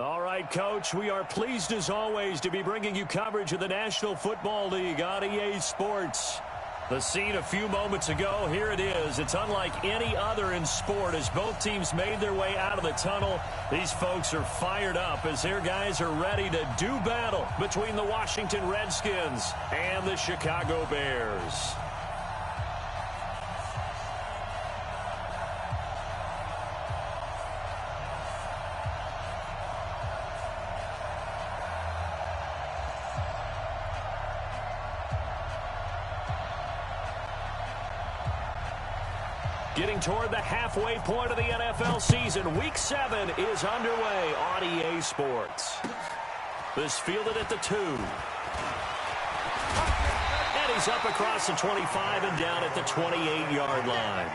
All right, Coach, we are pleased as always to be bringing you coverage of the National Football League on EA Sports. The scene a few moments ago, here it is. It's unlike any other in sport as both teams made their way out of the tunnel. These folks are fired up as their guys are ready to do battle between the Washington Redskins and the Chicago Bears. Getting toward the halfway point of the NFL season, Week 7 is underway on EA Sports. This fielded at the 2. And he's up across the 25 and down at the 28-yard line.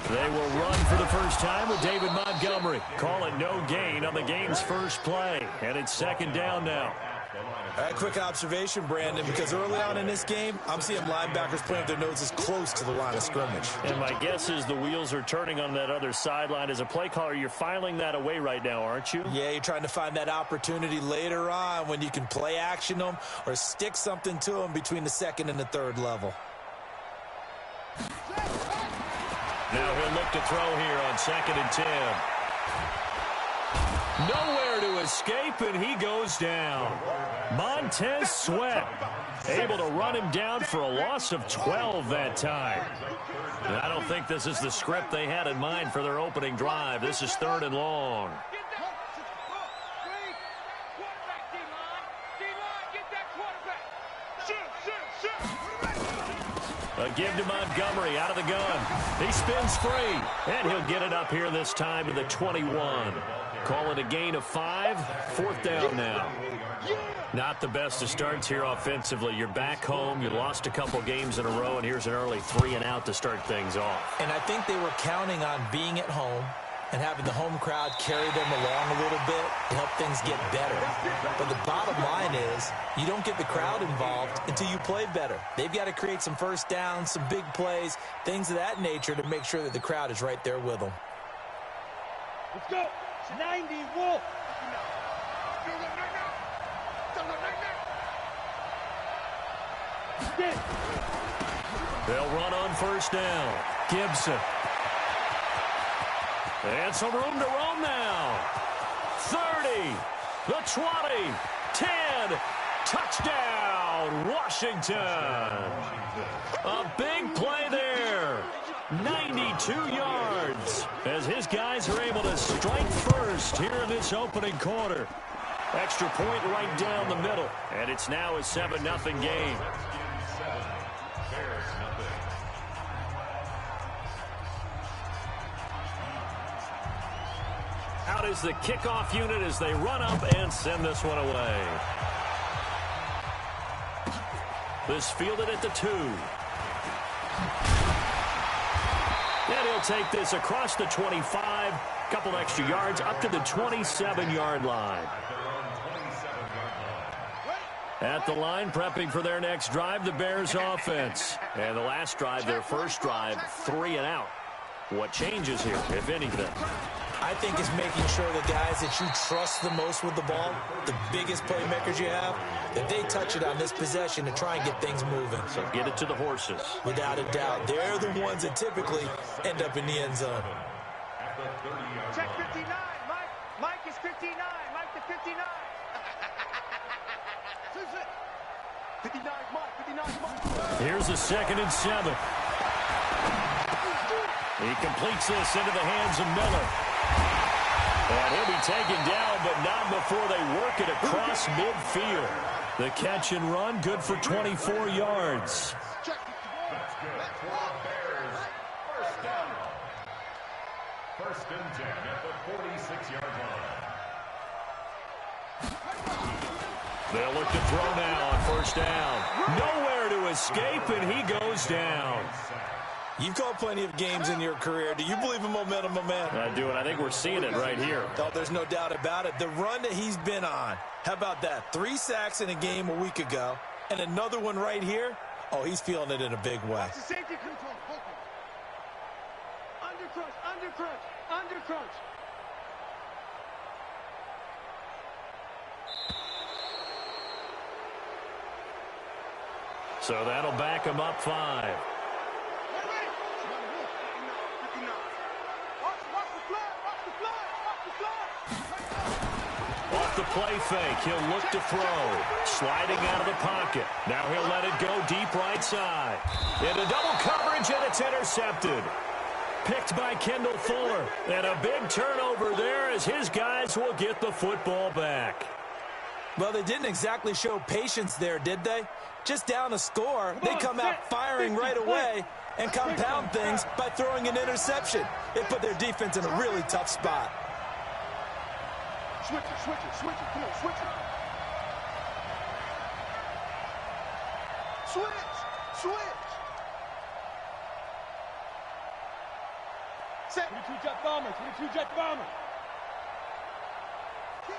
They will run for the first time with David Montgomery. Call it no gain on the game's first play. And it's second down now. Quick observation, Brandon, because early on in this game, I'm seeing linebackers playing with their noses close to the line of scrimmage. And my guess is the wheels are turning on that other sideline. As a play caller, you're filing that away right now, aren't you? Yeah, you're trying to find that opportunity later on when you can play action them or stick something to them between the second and the third level. Now he'll look to throw here on 2nd and 10. Nowhere to escape, and he goes down. Montez Sweat able to run him down for a loss of 12 that time. And I don't think this is the script they had in mind for their opening drive. This is 3rd and long. A give to Montgomery out of the gun. He spins free, and he'll get it up here this time to the 21. Call it a gain of 5, 4th down now. Not the best of starts here offensively. You're back home. You lost a couple games in a row, and here's an early 3-and-out to start things off. And I think they were counting on being at home and having the home crowd carry them along a little bit to help things get better. But the bottom line is you don't get the crowd involved until you play better. They've got to create some first downs, some big plays, things of that nature to make sure that the crowd is right there with them. Let's go. 90 Wolf. They'll run on first down. Gibson. And some room to roam now. 30, the 20, 10, touchdown, Washington. A big play there. 92 yards as his guys are able to strike first here in this opening quarter. Extra point right down the middle, and it's now a 7-0 game. Out is the kickoff unit as they run up and send this one away. This fielded at the 2. And he'll take this across the 25, couple extra yards up to the 27-yard line. At the line, prepping for their next drive, the Bears offense. And the last drive, their first drive, 3-and-out. What changes here, if anything? I think it's making sure the guys that you trust the most with the ball, the biggest playmakers you have, that they touch it on this possession to try and get things moving. So get it to the horses. Without a doubt. They're the ones that typically end up in the end zone. Check 59, Mike. Mike is 59. Mike to 59. 59, Mike. 59, Mike. Here's a 2nd and 7. He completes this into the hands of Miller. And he'll be taken down, but not before they work it across midfield. The catch and run, good for 24 yards. That's good for the Bears. First down. First and 10 at the 46-yard line. They'll look to throw now on first down. Nowhere to escape, and he goes down. You've called plenty of games in your career. Do you believe in momentum, my man? I do, and I think we're seeing it right here. Oh, there's no doubt about it. The run that he's been on. How about that? 3 sacks in a game a week ago, and another one right here. Oh, he's feeling it in a big way. Watch the safety control. Under crunch, under crunch, under crunch. So that'll back him up 5. Off the play fake, he'll look to throw. Sliding out of the pocket. Now he'll let it go deep right side. Into double coverage, and it's intercepted. Picked by Kendall Fuller. And a big turnover there as his guys will get the football back. Well, they didn't exactly show patience there, did they? Just down a score, they come out firing right away and compound things by throwing an interception. It put their defense in a really tough spot. Switch it, switch it, switch it. Come on, switch it. Switch, switch. Set. 22 jet bomber, 22 jet bomber. Kill.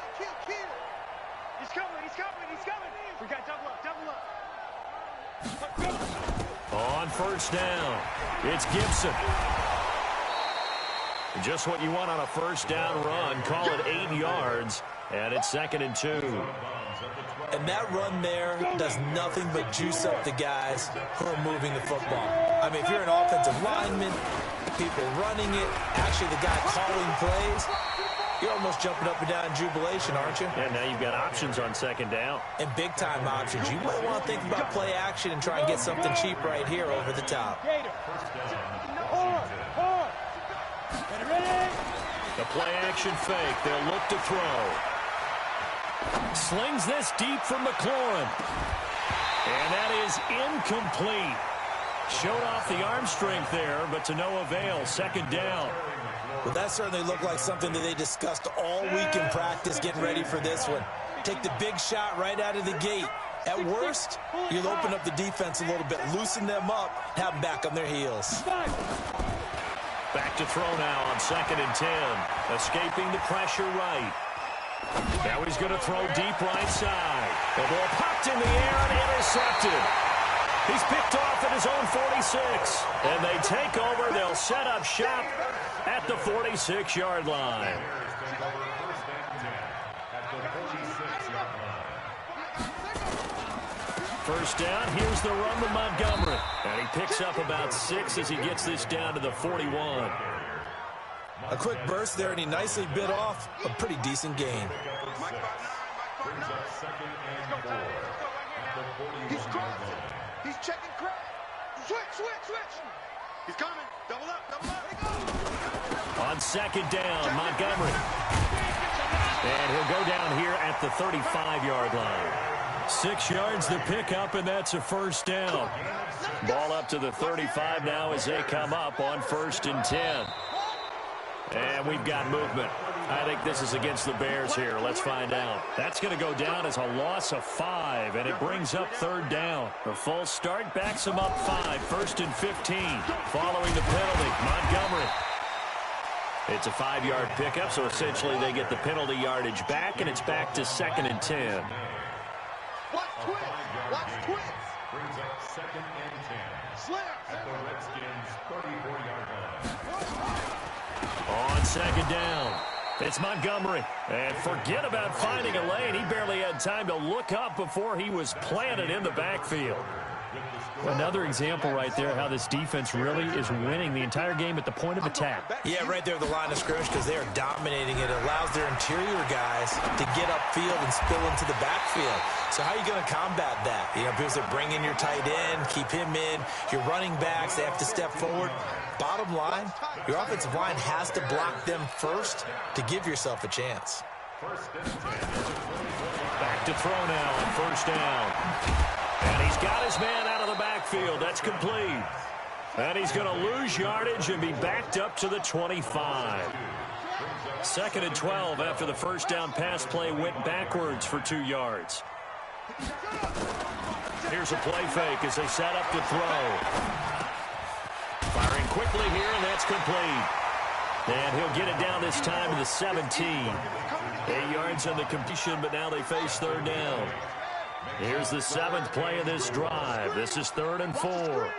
He's coming, he's coming, he's coming. We got double up, double up. On first down, it's Gibson. Just what you want on a first down run. Call it 8 yards, and it's 2nd and 2. And that run there does nothing but juice up the guys who are moving the football. I mean, if you're an offensive lineman, people running it, actually the guy calling plays, you're almost jumping up and down in jubilation, aren't you? And now you've got options on 2nd down. And big-time options. You might want to think about play action and try and get something cheap right here over the top. The play action fake. They'll look to throw. Slings this deep from McLaurin. And that is incomplete. Showed off the arm strength there, but to no avail. 2nd down. Well, that certainly looked like something that they discussed all week in practice getting ready for this one. Take the big shot right out of the gate. At worst, you'll open up the defense a little bit, loosen them up, have them back on their heels. Back to throw now on 2nd and 10. Escaping the pressure right. Now he's going to throw deep right side. The ball popped in the air and intercepted. He's picked off at his own 46. And they take over. They'll set up shop at the 46-yard line. First down, here's the run to Montgomery. And he picks up about 6 as he gets this down to the 41. A quick burst there, and he nicely bit off a pretty decent gain. He's crossing. He's checking crap. Switch. He's coming. Double up. On 2nd down, Montgomery. And he'll go down here at the 35-yard line. 6 yards to pick up, and that's a first down. Ball up to the 35 now as they come up on 1st and 10. And we've got movement. I think this is against the Bears here. Let's find out. That's going to go down as a loss of 5, and it brings up 3rd down. The full start backs them up 5, 1st and 15. Following the penalty, Montgomery. It's a 5-yard pickup, so essentially they get the penalty yardage back, and it's back to 2nd and 10. Watch twist. Brings up 2nd and 10. Slip. At the Redskins' 34-yard line. On 2nd down, it's Montgomery. And forget about finding a lane. He barely had time to look up before he was planted in the backfield. Another example right there how this defense really is winning the entire game at the point of attack. Yeah, right there at the line of scrimmage because they are dominating it. It allows their interior guys to get upfield and spill into the backfield. So how are you going to combat that? You know, because they bring in your tight end, keep him in. Your running backs, they have to step forward. Bottom line, your offensive line has to block them first to give yourself a chance. 1st and 10. Back to throw now on first down. And he's got his man out of the backfield. That's complete. And he's going to lose yardage and be backed up to the 25. 2nd and 12 after the first down pass play went backwards for 2 yards. Here's a play fake as they set up to throw. Firing quickly here, and that's complete. And he'll get it down this time to the 17. 8 yards on the completion, but now they face third down. Here's the 7th play of this drive. This is 3rd and 4.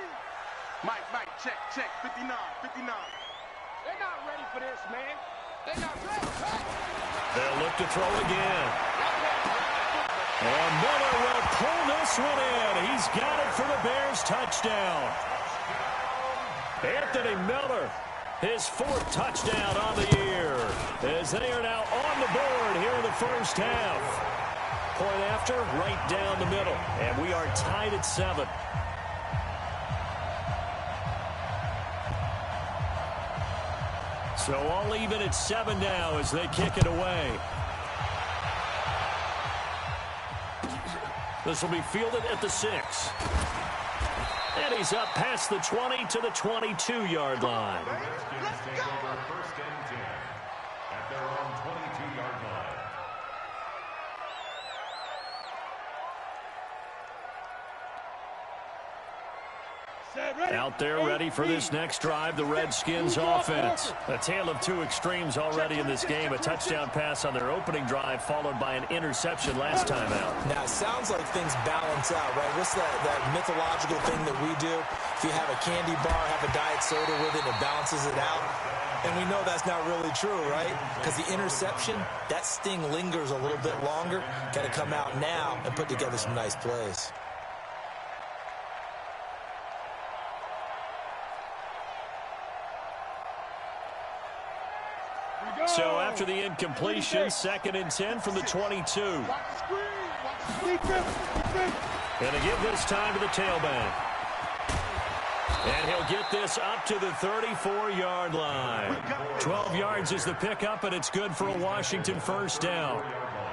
Mike, check, 59. They're not ready for this, man. They're not ready. They'll look to throw again. And Miller will pull this one in. He's got it for the Bears touchdown. Anthony Miller, his 4th touchdown on the year, as they are now on the board here in the first half. Point after, right down the middle, and we are tied at 7. So all even at 7 now as they kick it away. This will be fielded at the 6. And he's up past the 20 to the 22-yard line. First and 10 at their own 22-yard line. Out there ready for this next drive, the Redskins offense. A tale of 2 extremes already in this game. A touchdown pass on their opening drive followed by an interception last time out. Now, it sounds like things balance out, right? What's that mythological thing that we do? If you have a candy bar, have a diet soda with it, it balances it out. And we know that's not really true, right? Because the interception, that sting lingers a little bit longer. Got to come out now and put together some nice plays. So after the incompletion, 2nd and 10 from the 22. Going to give this time to the tailback. And he'll get this up to the 34-yard line. 12 yards is the pickup, and it's good for a Washington first down.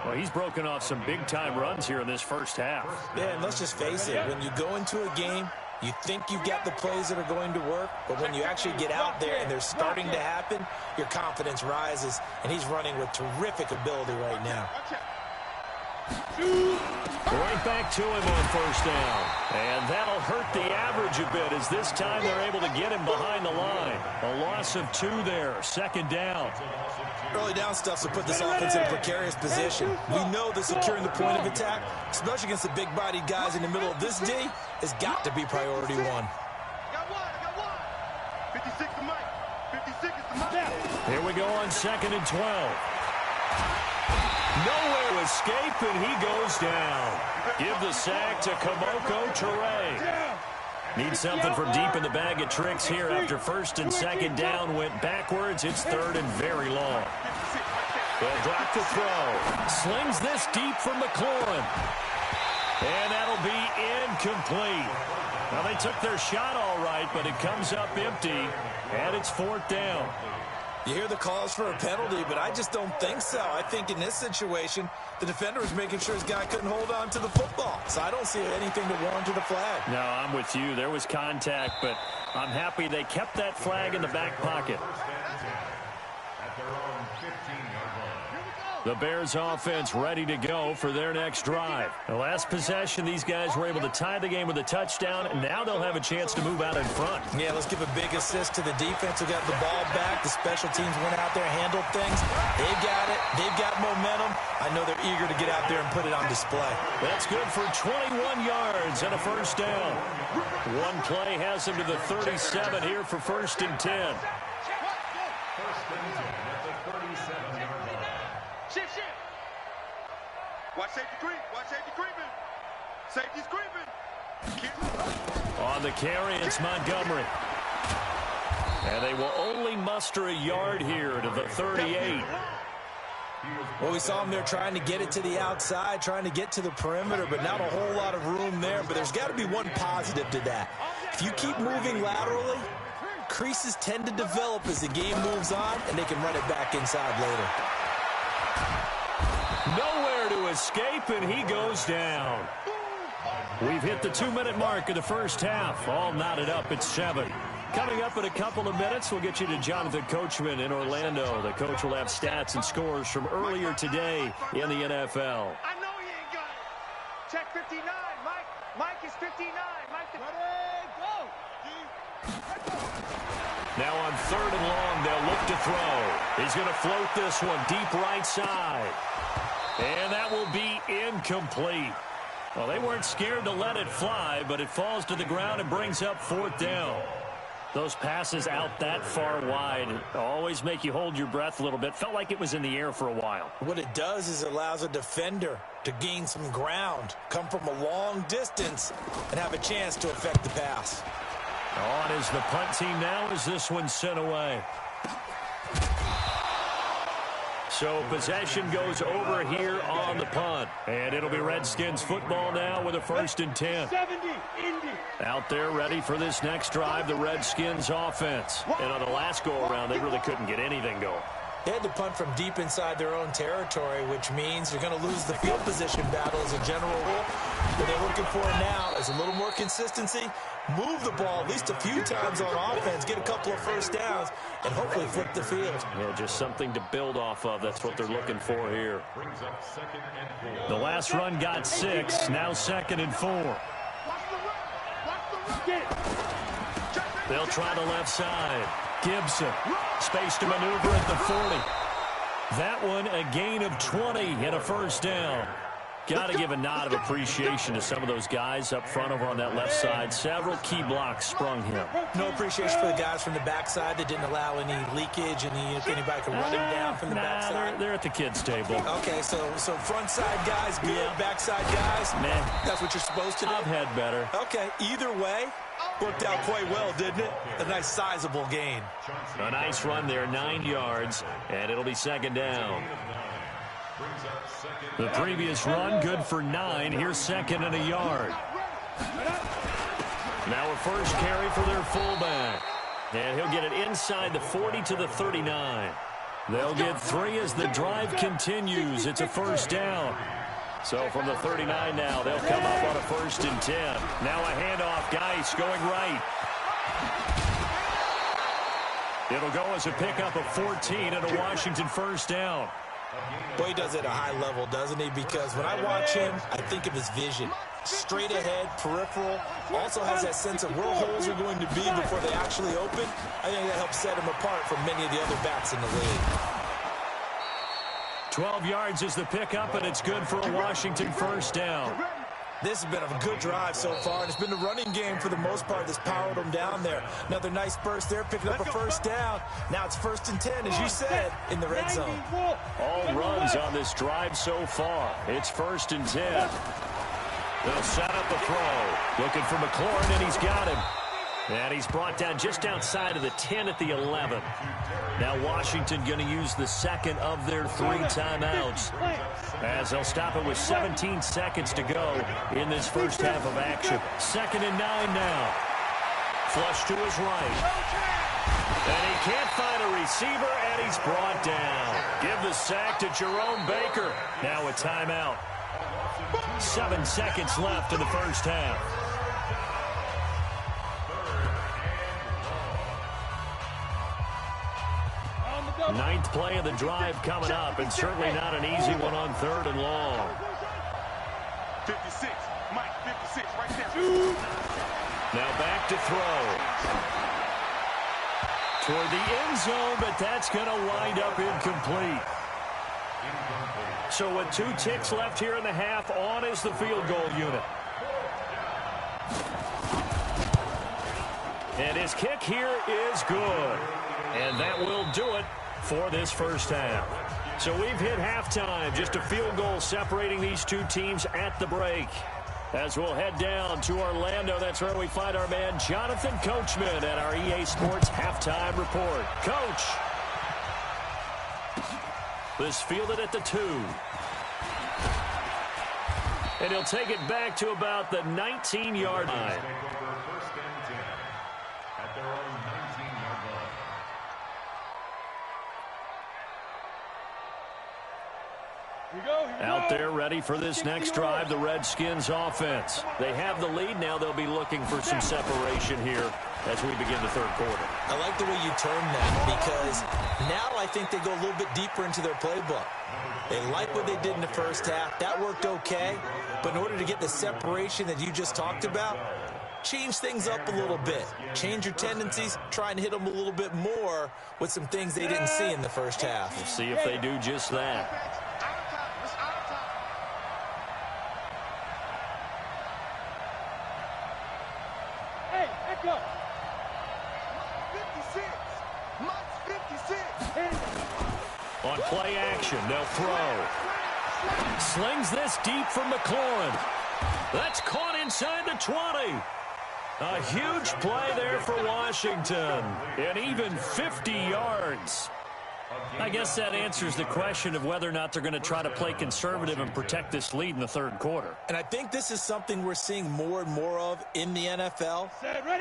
Well, he's broken off some big-time runs here in this first half. Yeah, and let's just face it. When you go into a game, you think you've got the plays that are going to work, but when you actually get out there and they're starting to happen, your confidence rises, and he's running with terrific ability right now. Right back to him on first down. And that'll hurt the average a bit as this time they're able to get him behind the line. A loss of 2 there, 2nd down. Early down stuff to put this offense in a precarious position. We know that securing the point of attack, especially against the big-bodied guys in the middle of this D, has got to be priority 1. Got one. 56 to Mike. 56 is the Mike. Here we go on 2nd and 12. Nowhere to escape, and he goes down. Give the sack to Kamoko Toure. Need something from deep in the bag of tricks here after 1st and 2nd down went backwards. It's 3rd and very long. They'll drop to throw. Slings this deep from McLaurin. And that'll be incomplete. Now, they took their shot all right, but it comes up empty, and it's 4th down. You hear the calls for a penalty, but I just don't think so. I think in this situation, the defender was making sure his guy couldn't hold on to the football. So I don't see anything to warrant a flag. No, I'm with you. There was contact, but I'm happy they kept that flag in the back pocket. The Bears offense ready to go for their next drive. The last possession, these guys were able to tie the game with a touchdown, and now they'll have a chance to move out in front. Yeah, let's give a big assist to the defense who got the ball back. The special teams went out there, handled things. They've got it. They've got momentum. I know they're eager to get out there and put it on display. That's good for 21 yards and a first down. One play has him to the 37 here for 1st and 10. First and 10 at the 37-yard line. Shift. Watch safety creep. Safety's creeping. On the carry, it's Montgomery. And they will only muster a yard here to the 38. Well, we saw him there trying to get it to the outside, trying to get to the perimeter, but not a whole lot of room there. But there's got to be one positive to that. If you keep moving laterally, creases tend to develop as the game moves on, and they can run it back inside later. Nowhere to to escape, and he goes down. We've hit the 2-minute mark of the first half. All knotted up at 7. Coming up in a couple of minutes, we'll get you to Jonathan Coachman in Orlando. The coach will have stats and scores from earlier today in the NFL. I know he ain't got it. Check 59. Mike is 59. Mike, ready, go. Now on 3rd and long, they'll look to throw. He's going to float this one deep right side. And that will be incomplete. Well, they weren't scared to let it fly, but it falls to the ground and brings up 4th down. Those passes out that far wide always make you hold your breath a little bit. Felt like it was in the air for a while. What it does is it allows a defender to gain some ground, come from a long distance, and have a chance to affect the pass. On is the punt team now as this one's sent away. So possession goes over here on the punt. And it'll be Redskins football now with a 1st and 10. 70, Indy. Out there ready for this next drive, the Redskins offense. And on the last go-around, they really couldn't get anything going. They had to punt from deep inside their own territory, which means you're going to lose the field position battle as a general rule. What they're looking for now is a little more consistency, move the ball at least a few times on offense, get a couple of first downs, and hopefully flip the field. Yeah, just something to build off of. That's what they're looking for here. The last run got 6, now 2nd and 4. They'll try the left side. Gibson, space to maneuver at the 40. That one, a gain of 20 and a 1st down. Got to give a nod of appreciation to some of those guys up front over on that left side. Several key blocks sprung him. No appreciation for the guys from the backside that didn't allow any leakage, if anybody could run him down from the backside. They're at the kids' table. Okay, so front side guys good, backside guys, man, that's what you're supposed to do? I've had better. Okay, either way, worked out quite well, didn't it? A nice sizable gain. A nice run there, 9 yards, and it'll be 2nd down. The previous run, good for 9. Here's 2nd and a yard. Now a first carry for their fullback. And he'll get it inside the 40 to the 39. They'll get 3 as the drive continues. It's a 1st down. So from the 39 now, they'll come up on a 1st and 10. Now a handoff, Geis going right. It'll go as a pickup of 14 and a Washington 1st down. Boy, he does it at a high level, doesn't he? Because when I watch him, I think of his vision. Straight ahead, peripheral, also has that sense of where holes are going to be before they actually open. I think that helps set him apart from many of the other backs in the league. 12 yards is the pickup, and it's good for a Washington 1st down. This has been a good drive so far, and it's been the running game for the most part that's powered them down there. Another nice burst there, picking up a 1st down. Now it's 1st and 10, as you said, in the red zone. All runs on this drive so far. It's 1st and 10. They'll set up the throw. Looking for McLaurin, and he's got him. And he's brought down just outside of the 10 at the 11. Now Washington going to use the 2nd of their 3 timeouts, as they'll stop it with 17 seconds to go in this first half of action. 2nd and 9 now. Flush to his right. And he can't find a receiver, and he's brought down. Give the sack to Jerome Baker. Now a timeout. 7 seconds left in the first half. Ninth play of the drive coming up, and certainly not an easy one on 3rd and long. 56, Mike, 56, right there. Now back to throw. Toward the end zone, but that's going to wind up incomplete. So with 2 ticks left here in the half, on is the field goal unit. And his kick here is good. And that will do it for this first half. So we've hit halftime. Just a field goal separating these 2 teams at the break. As we'll head down to Orlando, that's where we find our man Jonathan Coachman at our EA Sports Halftime Report. Coach. This fielded at the 2. And he'll take it back to about the 19-yard line. Out there ready for this next drive, the Redskins offense. They have the lead. Now they'll be looking for some separation here as we begin the third quarter. I like the way you term that, because now I think they go a little bit deeper into their playbook. They like what they did in the first half. That worked okay. But in order to get the separation that you just talked about, change things up a little bit. Change your tendencies. Try and hit them a little bit more with some things they didn't see in the first half. We'll see if they do just that. Hey, echo. 56. Mike's 56. On play action, they'll throw. Slings this deep from McLaurin. That's caught inside the 20. A huge play there for Washington. And even 50 yards. I guess that answers the question of whether or not they're going to try to play conservative and protect this lead in the third quarter. And I think this is something we're seeing more and more of in the NFL.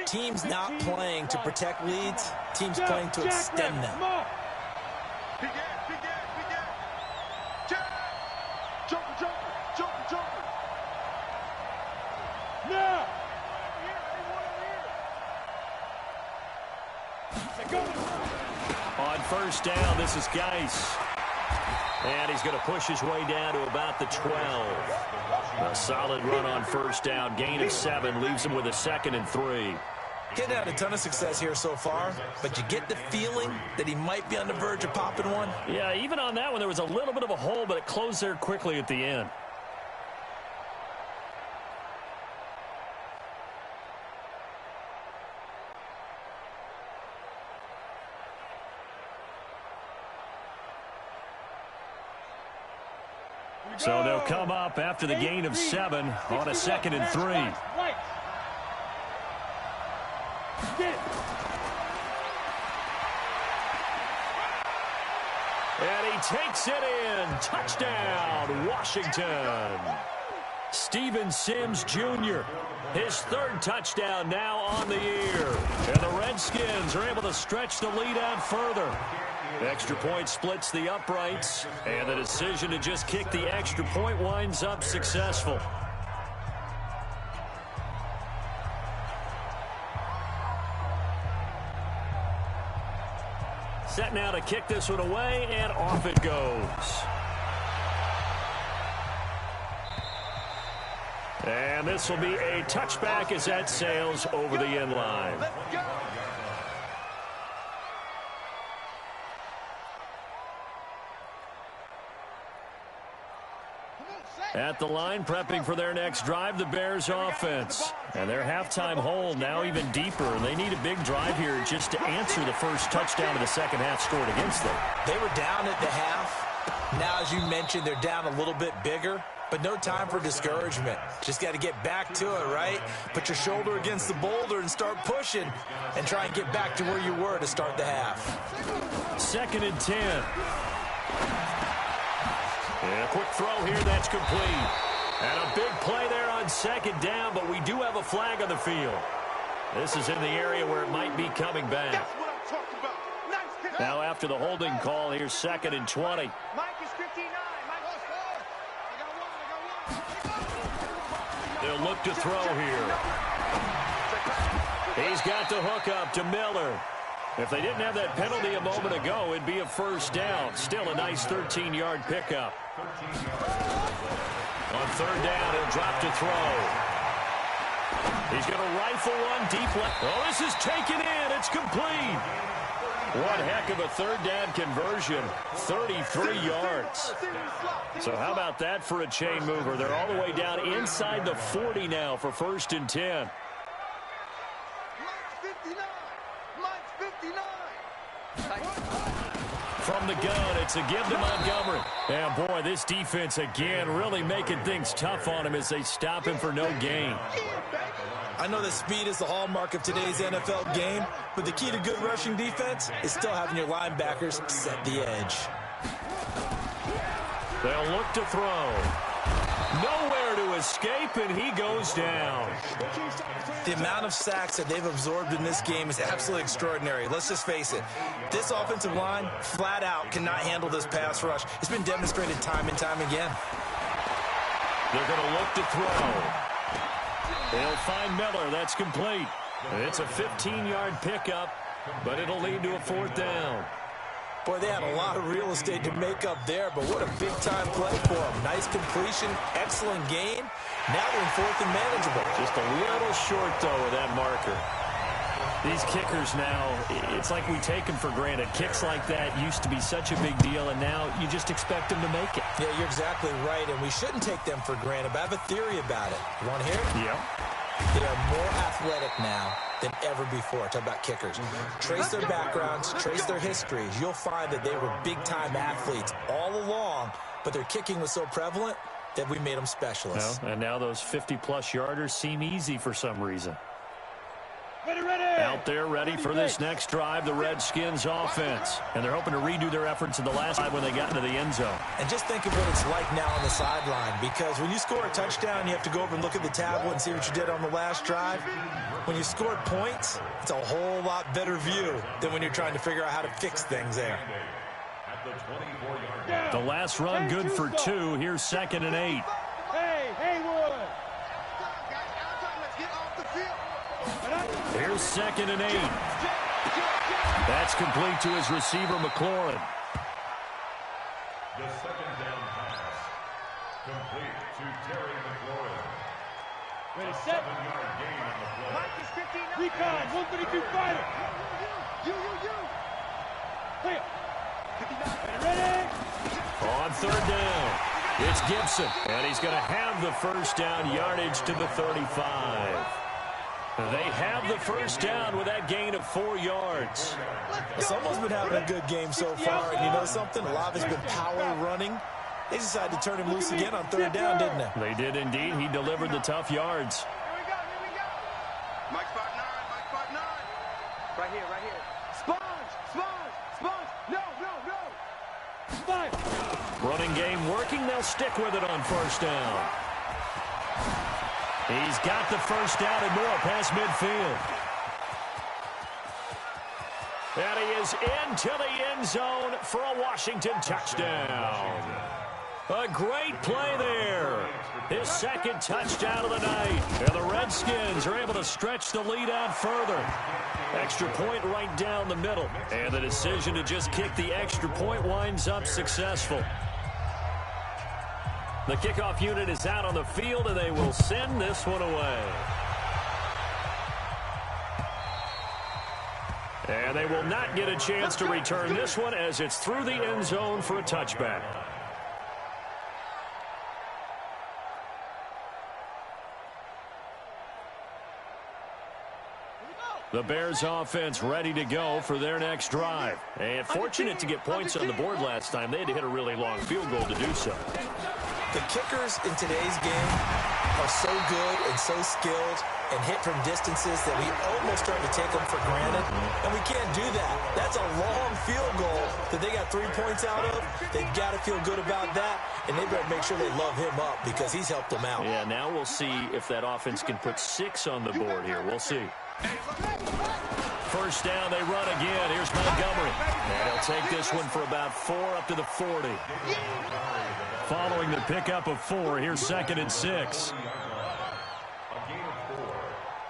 Teams not playing to protect leads. Teams playing to extend them. On first down, this is Geis. And he's going to push his way down to about the 12. A solid run on first down. Gain of 7 leaves him with a 2nd and 3. Getting had a ton of success here so far, but you get the feeling that he might be on the verge of popping one. Yeah, even on that one, there was a little bit of a hole, but it closed there quickly at the end. So they'll come up after the gain of 7 on a 2nd and 3. And he takes it in. Touchdown, Washington. Steven Sims Jr., his 3rd touchdown now on the year. And the Redskins are able to stretch the lead out further. Extra point splits the uprights, and the decision to just kick the extra point winds up successful. Set now to kick this one away, and off it goes. And this will be a touchback as that sails over the end line. At the line, prepping for their next drive, the Bears offense. And their halftime hole now even deeper. They need a big drive here just to answer the first touchdown of the second half scored against them. They were down at the half. Now, as you mentioned, they're down a little bit bigger, but no time for discouragement. Just got to get back to it, right? Put your shoulder against the boulder and start pushing and try and get back to where you were to start the half. 2nd and 10. And a quick throw here, that's complete. And a big play there on 2nd down, but we do have a flag on the field. This is in the area where it might be coming back. That's what I'm talking about. Nice. Now after the holding call, here's 2nd and 20. Mike is 59. They'll look to throw here. He's got the hook up to Miller. If they didn't have that penalty a moment ago, it'd be a first down. Still a nice 13-yard pickup. On 3rd down, he'll drop to throw. He's going to rifle one deep left. Oh, this is taken in. It's complete. One heck of a 3rd down conversion. 33 yards. So how about that for a chain mover? They're all the way down inside the 40 now for 1st and 10. From the gun, it's a give to Montgomery. And boy, this defense again really making things tough on him as they stop him for no gain. I know that speed is the hallmark of today's NFL game, but the key to good rushing defense is still having your linebackers set the edge. They'll look to throw. Nowhere to escape, and he goes down. The amount of sacks that they've absorbed in this game is absolutely extraordinary. Let's just face it. This offensive line, flat out, cannot handle this pass rush. It's been demonstrated time and time again. They're going to look to throw. They'll find Miller. That's complete. It's a 15-yard pickup, but it'll lead to a 4th down. Boy, they had a lot of real estate to make up there, but what a big-time play for them. Nice completion, excellent gain. Now they're in 4th and manageable. Just a little short, though, of that marker. These kickers now, it's like we take them for granted. Kicks like that used to be such a big deal, and now you just expect them to make it. Yeah, you're exactly right, and we shouldn't take them for granted, but I have a theory about it. You want to hear it? Yep. They are more athletic now than ever before. Talk about kickers. Trace their backgrounds, trace their histories. You'll find that they were big-time athletes all along, but their kicking was so prevalent that we made them specialists. Well, and now those 50-plus yarders seem easy for some reason. Ready. Out there ready for this next drive, the Redskins offense. And they're hoping to redo their efforts in the last drive when they got into the end zone. And just think of what it's like now on the sideline, because when you score a touchdown, you have to go over and look at the tablet and see what you did on the last drive. When you scored points, it's a whole lot better view than when you're trying to figure out how to fix things there. The last run good for 2. Here's 2nd and 8. Hey, Haywood. Let's get off the field. Here's 2nd and 8. That's complete to his receiver, McLaurin. The 2nd down pass. Complete to Terry McLaurin. Ready, A set. 7-yard gain on the play. Recon, 132 fighter. You. Clear. 59. Ready. On 3rd down, it's Gibson. And he's going to have the 1st down, yardage to the 35. They have the 1st down with that gain of 4 yards. Someone's been having a good game so far, and you know something? A lot of it's been power running. They decided to turn him loose again on 3rd down, didn't they? They did indeed. He delivered the tough yards. Here we go. Mike 5'9", Mike 5'9". Right here. Sponge. No. Spike. Running game working. They'll stick with it on 1st down. He's got the 1st down and more past midfield. And he is into the end zone for a Washington touchdown. A great play there. His 2nd touchdown of the night. And the Redskins are able to stretch the lead out further. Extra point right down the middle. And the decision to just kick the extra point winds up successful. The kickoff unit is out on the field, and they will send this one away. And they will not get a chance to return this one as it's through the end zone for a touchback. The Bears offense ready to go for their next drive. And fortunate to get points on the board last time. They had to hit a really long field goal to do so. The kickers in today's game are so good and so skilled and hit from distances that we almost start to take them for granted. And we can't do that. That's a long field goal that they got 3 points out of. They've got to feel good about that, and they better make sure they love him up because he's helped them out. Yeah, now we'll see if that offense can put 6 on the board here. We'll see. 1st down, they run again. Here's Montgomery. And he'll take this one for about 4 up to the 40. Following the pickup of 4, here's 2nd and 6. A gain of 4.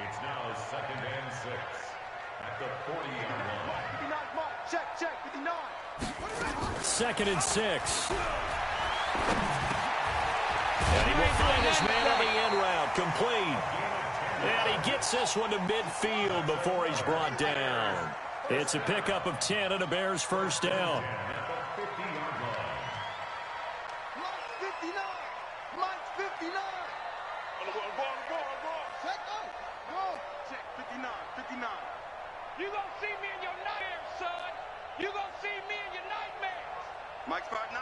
It's now 2nd and 6 at the 40-yard line. Check, 59. 2nd and 6. And he will find his man on the end route, complete. And he gets this one to midfield before he's brought down. It's a pickup of 10 and a Bears 1st down. You gonna see me in your nightmares, son. You gonna see me in your nightmares. Mike 5'9",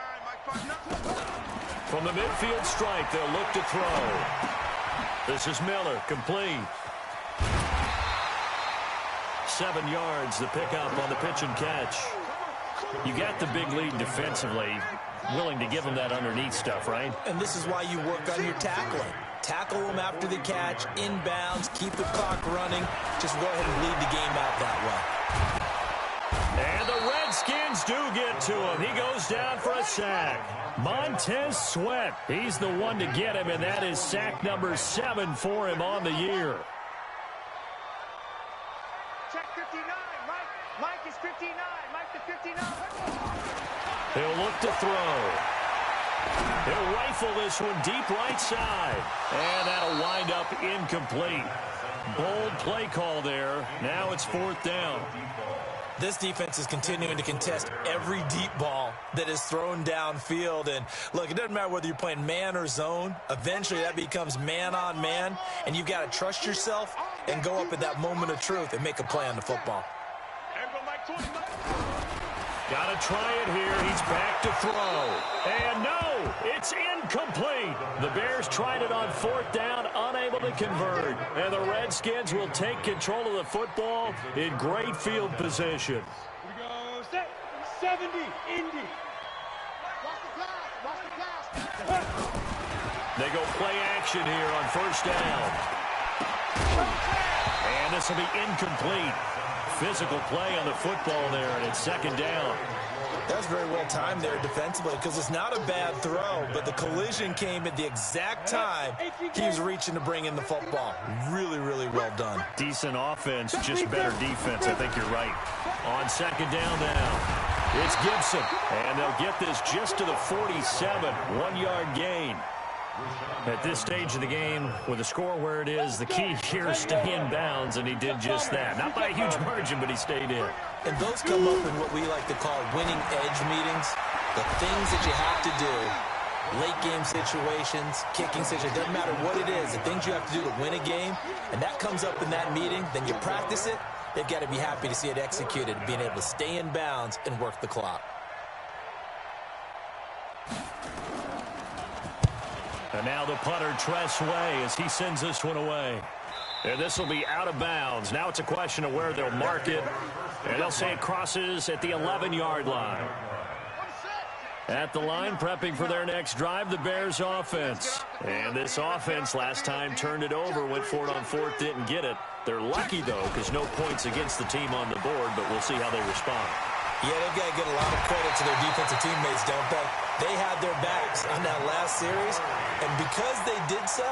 From the midfield strike, they'll look to throw. This is Miller, complete. 7 yards, the pickup on the pitch and catch. You got the big lead defensively. Willing to give them that underneath stuff, right? And this is why you work on your tackling. Tackle them after the catch, inbounds, keep the clock running. Just go ahead and lead the game out that way. And the Redskins do get to him. He goes down for a sack. Montez Sweat, he's the one to get him, and that is sack number 7 for him on the year. Check 59. Mike is 59. Mike to 59. He'll look to throw. He'll rifle this one deep right side. And that'll wind up incomplete. Bold play call there. Now it's 4th down. This defense is continuing to contest every deep ball that is thrown downfield. And, look, it doesn't matter whether you're playing man or zone. Eventually, that becomes man-on-man, and you've got to trust yourself and go up at that moment of truth and make a play on the football. Got to try it here. He's back to throw. And no, it's incomplete. The Bears tried it on 4th down, unable to convert. And the Redskins will take control of the football in great field position. We go set 70, Indy. They go play action here on 1st down. And this will be incomplete. Physical play on the football there, and it's 2nd down. That's very well timed there defensively because it's not a bad throw, but the collision came at the exact time he was reaching to bring in the football. Really, really well done. Decent offense, just better defense. I think you're right. On 2nd down now, it's Gibson, and they'll get this just to the 47, 1-yard gain. At this stage of the game, with the score where it is, the key here is stay in bounds, and he did just that. Not by a huge margin, but he stayed in. And those come up in what we like to call winning edge meetings. The things that you have to do, late game situations, kicking situations, doesn't matter what it is, the things you have to do to win a game, and that comes up in that meeting, then you practice it, they've got to be happy to see it executed, being able to stay in bounds and work the clock. And now the punter, Tress Way, as he sends this one away. And this will be out of bounds. Now it's a question of where they'll mark it. And they'll say it crosses at the 11-yard line. At the line, prepping for their next drive, the Bears offense. And this offense last time turned it over, went for it on 4th, didn't get it. They're lucky, though, because no points against the team on the board, but we'll see how they respond. Yeah, they've got to get a lot of credit to their defensive teammates, don't they? They had their backs on that last series, and because they did so,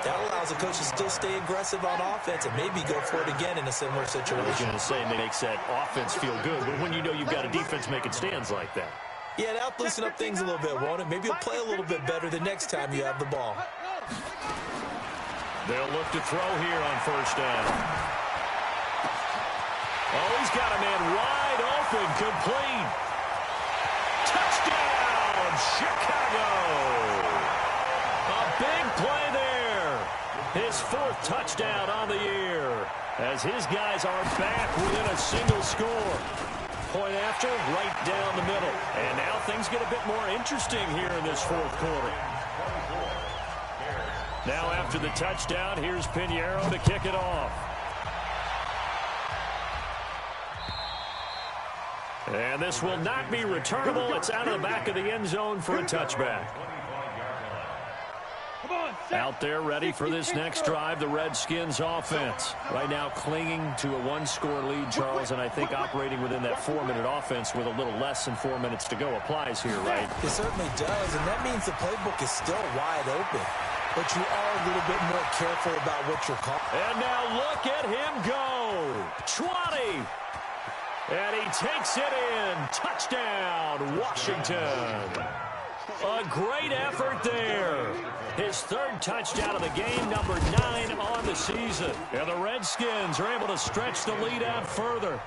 that allows the coach to still stay aggressive on offense and maybe go for it again in a similar situation. I was going to say, it makes that offense feel good, but when you know you've got a defense making stands like that. Yeah, that'll loosen up things a little bit, won't it? Maybe you'll play a little bit better the next time you have the ball. They'll look to throw here on 1st down. Oh, he's got a man wide open, complete. Touchdown, Chicago. A big play there. His 4th touchdown on the year as his guys are back within a single score. Point after, right down the middle. And now things get a bit more interesting here in this 4th quarter. Now after the touchdown, here's Pinheiro to kick it off. And this will not be returnable. It's out of the back of the end zone for a touchback. Out there ready for this next drive, the Redskins offense. Right now clinging to a 1-score lead, Charles, and I think operating within that 4-minute offense with a little less than 4 minutes to go applies here, right? It certainly does, and that means the playbook is still wide open. But you are a little bit more careful about what you're calling. And now look at him go. 20. And he takes it in. Touchdown, Washington. A great effort there. His 3rd touchdown of the game, number 9 on the season. And the Redskins are able to stretch the lead out further.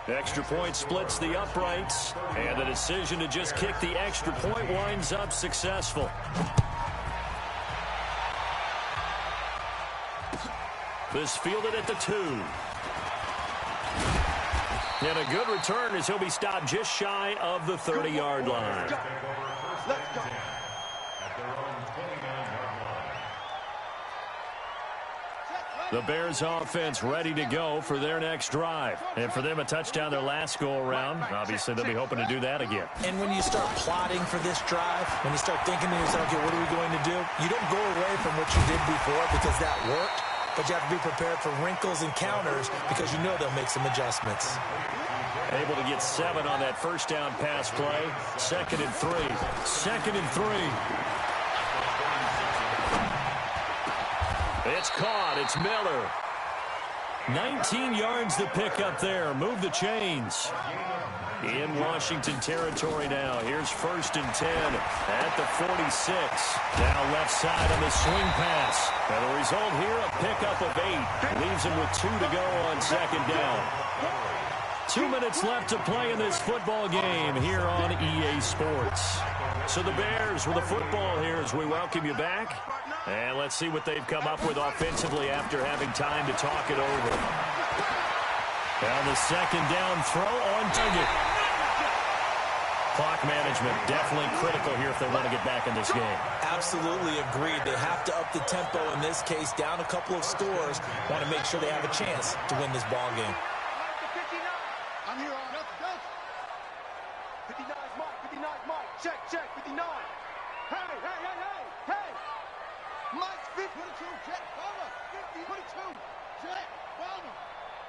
Extra point splits the uprights. And the decision to just kick the extra point winds up successful. This fielded at the 2. And a good return as he'll be stopped just shy of the 30-yard line. Let's go. The Bears offense ready to go for their next drive. And for them, a touchdown their last go-around. Obviously, they'll be hoping to do that again. And when you start plotting for this drive, when you start thinking to yourself, okay, what are we going to do? You don't go away from what you did before because that worked, but you have to be prepared for wrinkles and counters because you know they'll make some adjustments. Able to get 7 on that first down pass play. 2nd and 3. 2nd and 3. It's caught. It's Miller. 19 yards to pick up there. Move the chains. In Washington territory now. Here's 1st and 10 at the 46. Now left side on the swing pass. And the result here, a pickup of 8. Leaves him with 2 to go on 2nd down. 2 minutes left to play in this football game here on EA Sports. So the Bears with the football here as we welcome you back. And let's see what they've come up with offensively after having time to talk it over. And the 2nd down throw on target. Clock management definitely critical here if they want to get back in this game. Absolutely agreed. They have to up the tempo in this case, down a couple of scores. Want to make sure they have a chance to win this ball game. I'm here on 59 Mike, 59 Mike. Check, 59. Hey. Mike's 50. 22, check, over. 50, 22, check, over.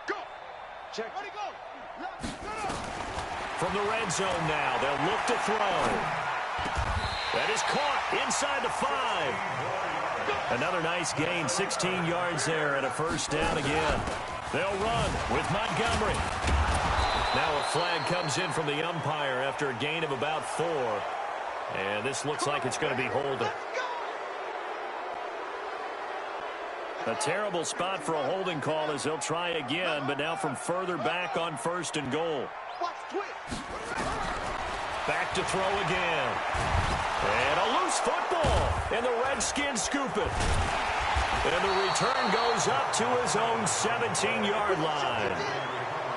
Go. Check. Ready, go. From the red zone now, they'll look to throw. That is caught inside the 5. Another nice gain, 16 yards there and a 1st down again. They'll run with Montgomery. Now a flag comes in from the umpire after a gain of about 4. And this looks like it's going to be holding. A terrible spot for a holding call as they'll try again, but now from further back on 1st and goal. Back to throw again. And a loose football. And the Redskins scoop it. And the return goes up to his own 17-yard line.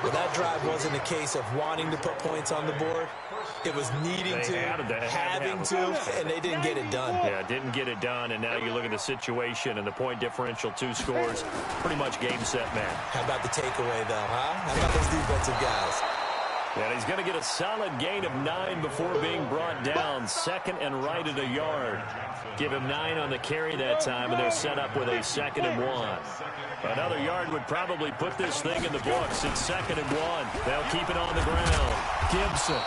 Well, that drive wasn't a case of wanting to put points on the board. It was needing to, having to, and they didn't get it done. Yeah, didn't get it done, and now you look at the situation and the point differential, 2 scores, pretty much game, set, man. How about the takeaway, though, huh? How about those defensive guys? And he's going to get a solid gain of 9 before being brought down. 2nd and right at a yard. Give him 9 on the carry that time, and they're set up with a 2nd and 1. Another yard would probably put this thing in the books. It's 2nd and 1. They'll keep it on the ground. Gibson.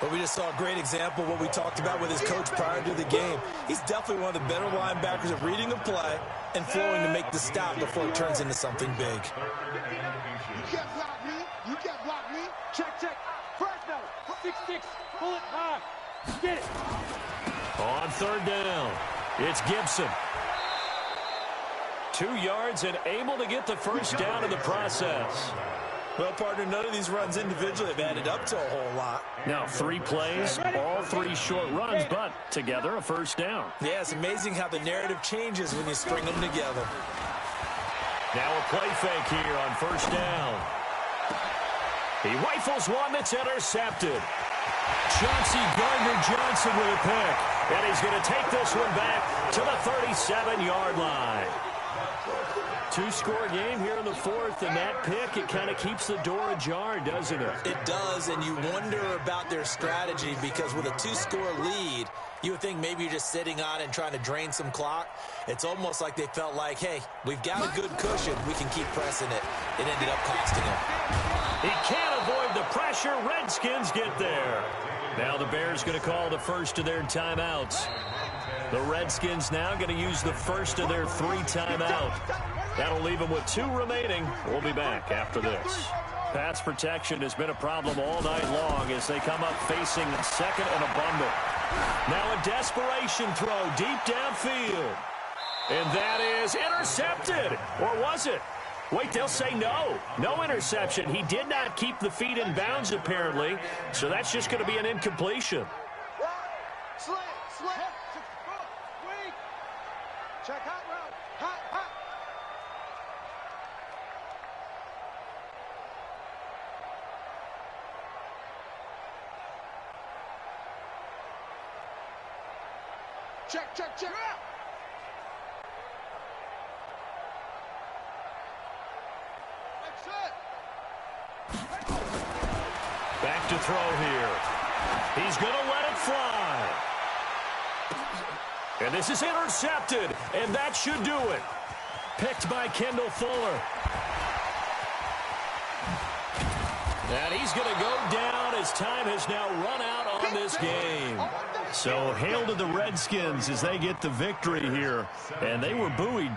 But we just saw a great example of what we talked about with his coach prior to the game. He's definitely one of the better linebackers at reading a play and flowing to make the stop before it turns into something big. You can't block me. You can't block me. Check. Fresno. 6-6. Pull it high. Get it. On 3rd down, it's Gibson. 2 yards and able to get the 1st down in the process. Well, partner, none of these runs individually have added up to a whole lot. Now 3 plays, all 3 short runs, but together a 1st down. Yeah, it's amazing how the narrative changes when you string them together. Now a play fake here on 1st down. He rifles one that's intercepted. Chauncey Gardner-Johnson with a pick. And he's going to take this one back to the 37-yard line. 2-score game here in the 4th, and that pick, it kind of keeps the door ajar, doesn't it? It does, and you wonder about their strategy because with a 2-score lead, you would think maybe you're just sitting on it and trying to drain some clock. It's almost like they felt like, hey, we've got a good cushion. We can keep pressing it. It ended up costing him. He can't avoid the pressure. Redskins get there. Now the Bears going to call the first of their timeouts. The Redskins now going to use the first of their 3 timeouts. That'll leave them with 2 remaining. We'll be back after this. Pass protection has been a problem all night long as they come up facing 2nd and a bundle. Now a desperation throw deep downfield. And that is intercepted. Or was it? Wait, they'll say no. No interception. He did not keep the feet in bounds, apparently. So that's just going to be an incompletion. Slant. Weak. Check hot route. Hot. Check. Back to throw here. He's going to let it fly. And this is intercepted, and that should do it. Picked by Kendall Fuller. And he's going to go down as time has now run out on this game. So hail to the Redskins as they get the victory here. And they were buoyed.